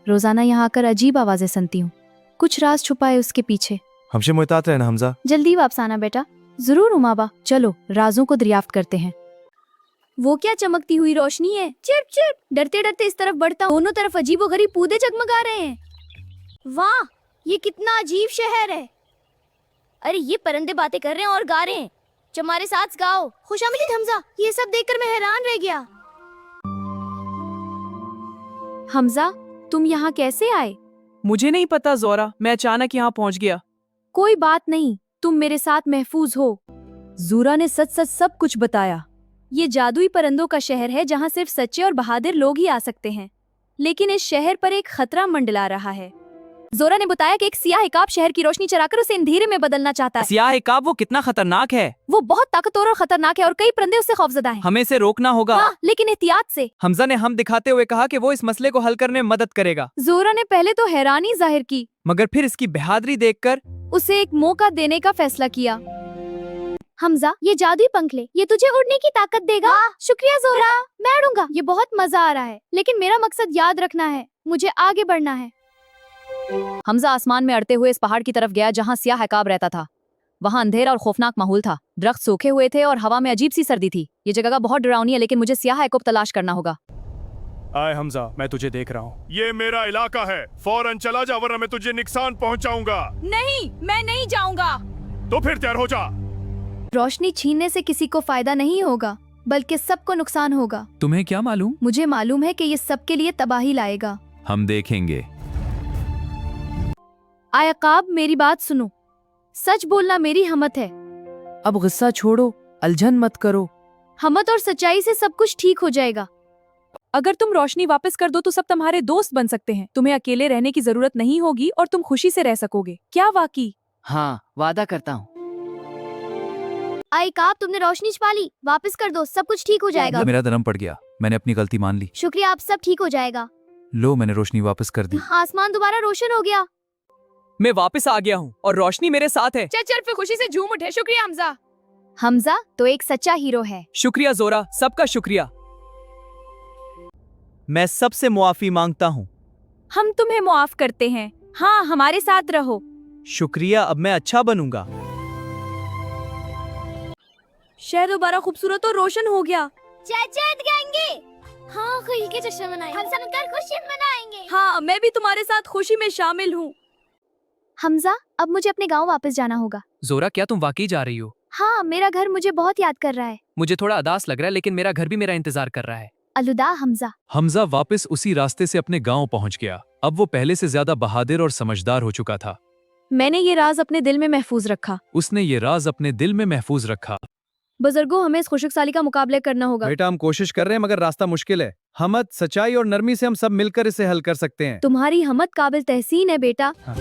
रोजाना यहाँ आकर अजीब आवाजें सुनती हूँ। कुछ राज छुपा है उसके पीछे। हमसे मुहतात रहना हमजा। जल्दी वापस आना बेटा। जरूर उमाबा, चलो राजों को दरियाफ्त करते हैं। वो क्या चमकती हुई रोशनी है? Chip chip. डरते डरते इस तरफ बढ़ता हूँ। दोनों तरफ अजीबोगरीब पौधे जगमगा रहे हैं। वाह, ये कितना अजीब शहर है। अरे ये परिंदे बातें कर रहे हैं और गा रहे हैं। हमारे साथ गाओ। खुशामदीद हमजा। ये सब देखकर मैं हैरान रह गया। हमजा, तुम यहाँ कैसे आए? मुझे नहीं पता जोरा, मैं अचानक यहाँ पहुँच गया। कोई बात नहीं, तुम मेरे साथ महफूज हो। जूरा ने सच सच सब कुछ बताया। ये जादुई परिंदों का शहर है जहाँ सिर्फ सच्चे और बहादुर लोग ही आ सकते हैं। लेकिन इस शहर पर एक खतरा मंडला रहा है। जोरा ने बताया कि एक सियाह इकाब शहर की रोशनी चराकर उसे अंधेरे में बदलना चाहता है। सियाह इकाब, वो कितना खतरनाक है? वो बहुत ताकतवर और खतरनाक है और कई परिंदे उससे खौफजदा हैं। हमें इसे रोकना होगा। हाँ, लेकिन एहतियात से। हमजा ने हम दिखाते हुए कहा कि वो इस मसले को हल करने में मदद करेगा। जोरा ने पहले तो हैरानी जाहिर की, मगर फिर इसकी बहादुरी देखकर उसे एक मौका देने का फैसला किया। हमजा, ये जादुई पंख ले, ये तुझे उड़ने की ताकत देगा। शुक्रिया जोरा, मैं उड़ूंगा। ये बहुत मजा आ रहा है, लेकिन मेरा मकसद याद रखना है, मुझे आगे बढ़ना है। हमजा आसमान में अड़ते हुए इस पहाड़ की तरफ गया जहाँ सियाह इकाब रहता था। वहाँ अंधेरा और खौफनाक माहौल था। दरख्त सूखे हुए थे और हवा में अजीब सी सर्दी थी। ये जगह बहुत डरावनी है, लेकिन मुझे सियाह इकाब तलाश करना होगा। आए हमजा, मैं तुझे देख रहा हूँ। ये मेरा इलाका है, फौरन चला जा वरना मैं तुझे नुकसान पहुंचाऊंगा। नहीं, मैं नहीं जाऊंगा। तो फिर तैयार हो जा। रोशनी छीनने से किसी को फायदा नहीं होगा, बल्कि सबको नुकसान होगा। तुम्हें क्या मालूम? मुझे मालूम है कि ये सबके लिए तबाही लाएगा। हम देखेंगे। आयकाब, मेरी बात सुनो। सच बोलना मेरी हमत है। अब गुस्सा छोड़ो, अलझन मत करो। हमत और सच्चाई से सब कुछ ठीक हो जाएगा। अगर तुम रोशनी वापस कर दो तो सब तुम्हारे दोस्त बन सकते हैं। तुम्हें अकेले रहने की जरूरत नहीं होगी और तुम खुशी से रह सकोगे। क्या वाकई? हाँ, वादा करता हूँ। आयकाब, तुमने रोशनी छुपा ली, वापस कर दो, सब कुछ ठीक हो जाएगा। मेरा दरम पड़ गया, मैंने अपनी गलती मान ली। शुक्रिया, अब सब ठीक हो जाएगा। लो, मैंने रोशनी वापस कर दी। आसमान दोबारा रोशन हो गया। मैं वापस आ गया हूँ और रोशनी मेरे साथ है। चल चल, फिर खुशी से झूम उठे। शुक्रिया हमजा। हमजा तो एक सच्चा हीरो है। शुक्रिया जोरा, सबका शुक्रिया। मैं सबसे मुआफी मांगता हूँ। हम तुम्हें मुआफ करते हैं। हाँ, हमारे साथ रहो। शुक्रिया, अब मैं अच्छा बनूंगा। शहर दोबारा खूबसूरत और रोशन हो गया। जन्नत गाएंगे। हाँ, खुशी के जश्न मनाएंगे। हम सब मिलकर खुशी मनाएंगे। हाँ, मैं भी तुम्हारे साथ खुशी में शामिल हूँ। हमजा, अब मुझे अपने गांव वापस जाना होगा। जोरा, क्या तुम वाकई जा रही हो? हाँ, मेरा घर मुझे बहुत याद कर रहा है। मुझे थोड़ा अदास लग रहा है, लेकिन मेरा घर भी मेरा इंतजार कर रहा है। अलुदा हमजा। हमजा वापस उसी रास्ते से अपने गांव पहुंच गया। अब वो पहले से ज्यादा बहादुर और समझदार हो चुका था। मैंने ये राज अपने दिल में महफूज रखा। उसने ये राज अपने दिल में महफूज रखा। बुजुर्गों, हमें इस खुशहाली का मुकाबला करना होगा। बेटा, हम कोशिश कर रहे हैं मगर रास्ता मुश्किल है। हमत, सच्चाई और नरमी से हम सब मिलकर इसे हल कर सकते हैं। तुम्हारी हमत काबिल तहसीन है बेटा। हाँ।